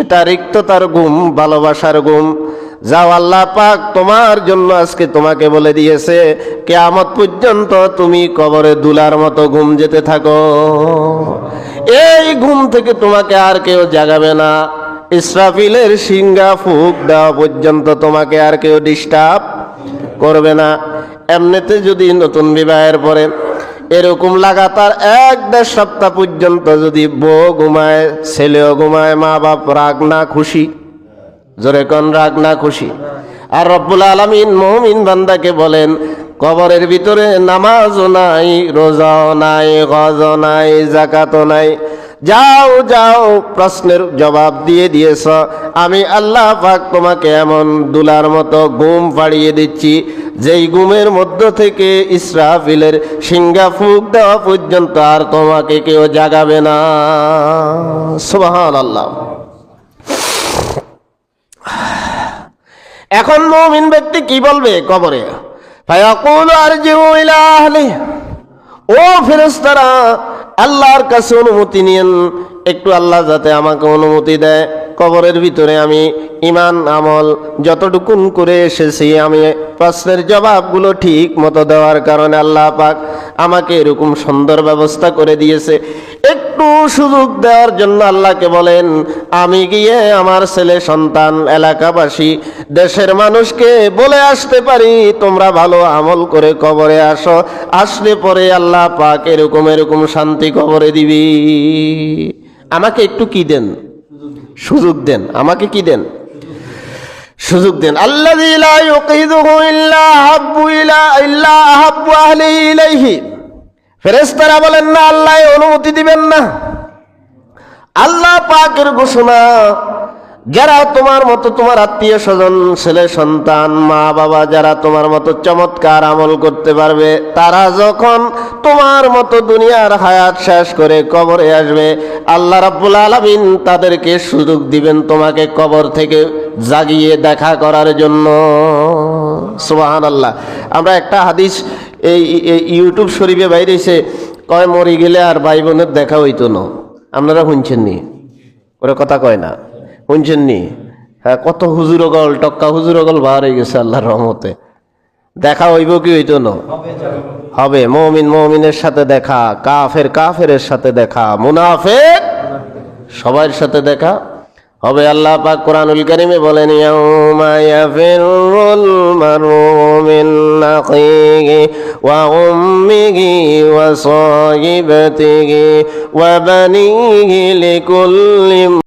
দিলটা রিক্ততার ঘুম, ভালোবাসার ঘুম। যাও, আল্লাহ পাক তোমার জন্য আজকে তোমাকে বলে দিয়েছে কিয়ামত পর্যন্ত তুমি কবরে দুলার মতো ঘুম যেতে থাকো। এই ঘুম থেকে তোমাকে আর কেউ জাগাবে না। ইসরাফিলের সিংহা ফুঁক দেওয়া পর্যন্ত তোমাকে আর কেউ ডিস্টার্ব করবে না। এমনিতে যদি নতুন বিবাহের পরে এরকম লাগাতার 1-1.5 সপ্তাহ পর্যন্ত যদি বউ ঘুমায়, ছেলেও ঘুমায়, মা বাপ রাগ না খুশি, জোরে কোন রাগ না খুশি। আর রব্বুল আলামিন মুমিন বান্দাকে বলেন কবরের ভিতরে নামাজও নাই, রোজাও নাই, হজও নাই, যাকাতও নাই। যাও যাও, প্রশ্নের জবাব দিয়ে দিয়েছ, আমি আল্লাহ পাক তোমাকে এমন দুলার মতো ঘুম পাড়িয়ে দিচ্ছি যেই ঘুমের মধ্য থেকে ইসরাফিলের সিংহা ফুঁক দেওয়া পর্যন্ত আর তোমাকে কেউ জাগাবে না। সুবহানাল্লাহ। এখন মুমিন ব্যক্তি কি বলবে কবরে? ফায়াকুলু আরজিউ ইলা আহলি। ও ফেরেশতারা, আল্লাহর কাছে অনুমতি নিয়েন, একটু আল্লাহ যাতে আমাকে অনুমতি দেয় কবরের ভিতরে আমি ঈমান আমল যতটুকুন করে এসেছি, আমি প্রশ্নের জবাবগুলো ঠিক মতো দেওয়ার কারণে আল্লাহ পাক আমাকে এরকম সুন্দর ব্যবস্থা করে দিয়েছে। একটু সুযোগ দেওয়ার জন্য আল্লাহকে বলেন, আমি গিয়ে আমার ছেলে সন্তান, এলাকাবাসী, দেশের মানুষকে বলে আসতে পারি তোমরা ভালো আমল করে কবরে আসো। আসলে পরে আল্লাহ পাক এরকম এরকম শান্তি কবরে দিবি। আমাকে একটু কি দেন? সুযোগ দেন। আমাকে কি দেন? সুযোগ দেন। আল্লাযী লা ইউকিযুহু ইল্লা আহাব্বু আহলিহি ইলাইহি। ফেরেশতারা বলেন না, আল্লাহ অনুমতি দিবেন না। আল্লাহ পাকের ঘোষণা, যারা তোমার মতো, তোমার আত্মীয় স্বজন, ছেলে সন্তান, মা বাবা, যারা তোমার মতো চমৎকার আমল করতে পারবে, তারা যখন তোমার মতো দুনিয়ার হায়াত শেষ করে কবরে আসবে, আল্লাহ রাব্বুল আলামিন তাদেরকে সুযোগ দিবেন তোমাকে কবর থেকে জাগিয়ে দেখা করার জন্য। সুবহানাল্লাহ। আমরা একটা হাদিস এই ইউটিউব শরীফে বাইরেছে, কয় মরি গেলে আর ভাই বোনের দেখা হইতো না। আপনারা শুনছেন নি? ওরা কথা কয় না, শুনছেন নি? হ্যাঁ, কত হুজুরগল, টক্কা হুজুরগল বার হয়ে গেছে আল্লাহর রহমতে। দেখা হইব কি হইতো না? হবে। মুমিন মুমিনের সাথে দেখা, কাফের কাফেরের সাথে দেখা, মুনাফিক সবার সাথে দেখা হবে। আল্লাহ পাক কোরআনুল কারীমে বলেন, ইয়াউমা ইয়াফিরুল মারউ মিন আখিহি ওয়া উম্মিহি ওয়া সাহিবাতিহি ওয়া বানিহি লিকুল্লি